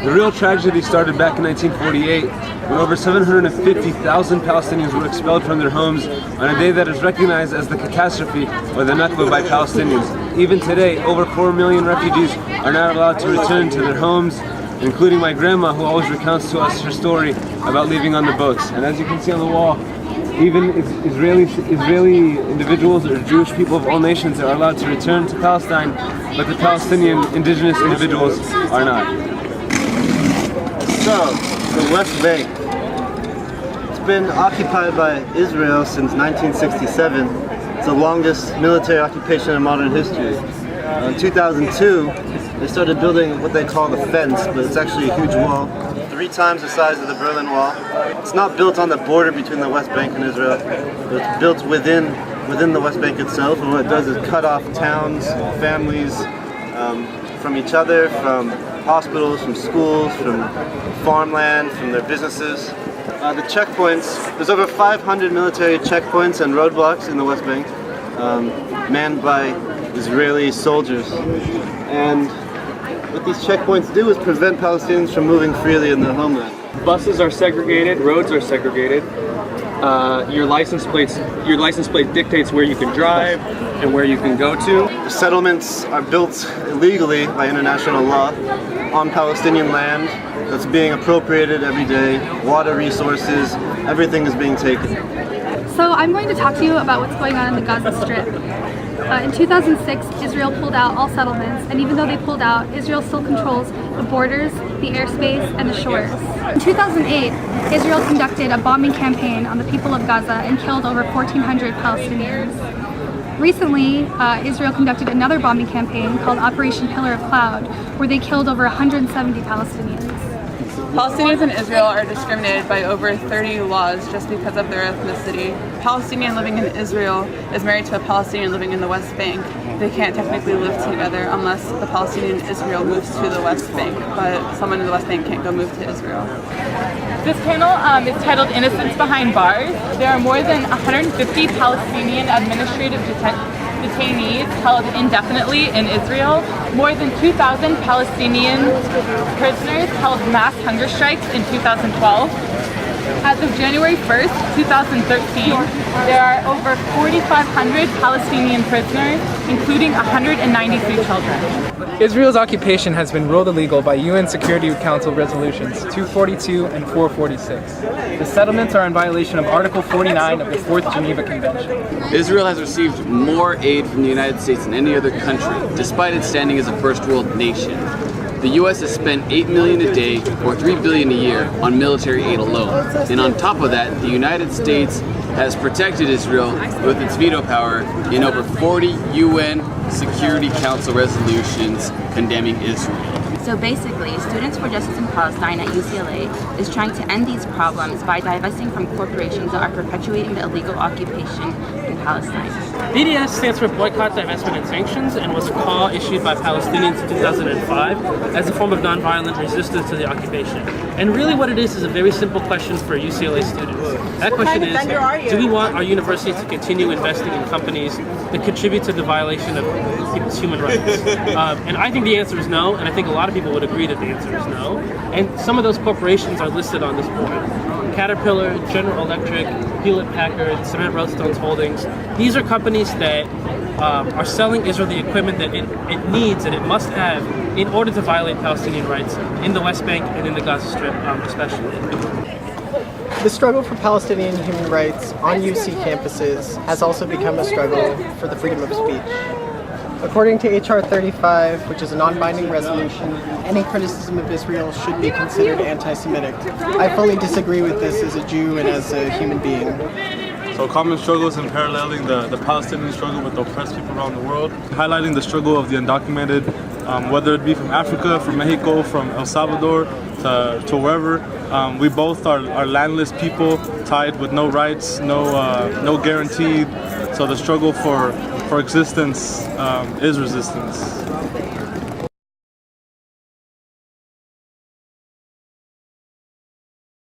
The real tragedy started back in 1948 when over 750,000 Palestinians were expelled from their homes on a day that is recognized as the catastrophe or the Nakba by Palestinians. Even today, over 4 million refugees are not allowed to return to their homes, including my grandma, who always recounts to us her story about leaving on the boats. And as you can see on the wall, even Israeli individuals or Jewish people of all nations are allowed to return to Palestine, but the Palestinian indigenous individuals are not. So, the West Bank. It's been occupied by Israel since 1967. It's the longest military occupation in modern history. In 2002, they started building what they call the fence, but it's actually a huge wall, 3 times the size of the Berlin Wall. It's not built on the border between the West Bank and Israel, but it's built within the West Bank itself, and what it does is cut off towns, families from each other, from hospitals, from schools, from farmland, from their businesses. The checkpoints, there's over 500 military checkpoints and roadblocks in the West Bank, manned by Israeli soldiers. And what these checkpoints do is prevent Palestinians from moving freely in their homeland. Buses are segregated, roads are segregated. Your license plate dictates where you can drive and where you can go to. The settlements are built illegally by international law on Palestinian land that's being appropriated every day. Water resources, everything is being taken. So I'm going to talk to you about what's going on in the Gaza Strip. In 2006, Israel pulled out all settlements, and even though they pulled out, Israel still controls the borders, the airspace, and the shores. In 2008, Israel conducted a bombing campaign on the people of Gaza and killed over 1,400 Palestinians. Recently, Israel conducted another bombing campaign called Operation Pillar of Cloud, where they killed over 170 Palestinians. Palestinians in Israel are discriminated by over 30 laws just because of their ethnicity. A Palestinian living in Israel is married to a Palestinian living in the West Bank. They can't technically live together unless the Palestinian in Israel moves to the West Bank, but someone in the West Bank can't go move to Israel. This panel is titled Innocents Behind Bars. There are more than 150 Palestinian administrative detainees held indefinitely in Israel. More than 2,000 Palestinian prisoners held mass hunger strikes in 2012. As of January 1st, 2013, there are over 4,500 Palestinian prisoners, including 193 children. Israel's occupation has been ruled illegal by UN Security Council resolutions 242 and 446. The settlements are in violation of Article 49 of the 4th Geneva Convention. Israel has received more aid from the United States than any other country, despite its standing as a first world nation. The U.S. has spent $8 million a day, or $3 billion a year, on military aid alone. And on top of that, the United States has protected Israel with its veto power in over 40 UN Security Council resolutions condemning Israel. So basically, Students for Justice in Palestine at UCLA is trying to end these problems by divesting from corporations that are perpetuating the illegal occupation in Palestine. BDS stands for Boycott, Divestment and Sanctions, and was a call issued by Palestinians in 2005 as a form of nonviolent resistance to the occupation. And really what it is a very simple question for UCLA students. That question is, do we want our university to continue investing in companies that contribute to the violation of people's human rights? And I think the answer is no, and I think a lot of people would agree that the answer is no. And some of those corporations are listed on this board. Caterpillar, General Electric, Hewlett-Packard, Cement Roadstones Holdings. These are companies that are selling Israel the equipment that it needs and it must have in order to violate Palestinian rights in the West Bank and in the Gaza Strip especially. The struggle for Palestinian human rights on UC campuses has also become a struggle for the freedom of speech. According to HR 35, which is a non-binding resolution, any criticism of Israel should be considered anti-Semitic. I fully disagree with this as a Jew and as a human being. So common struggles and paralleling the Palestinian struggle with the oppressed people around the world, highlighting the struggle of the undocumented, whether it be from Africa, from Mexico, from El Salvador, to wherever. We both are landless people, tied with no rights, no guaranteed. So the struggle for existence is resistance.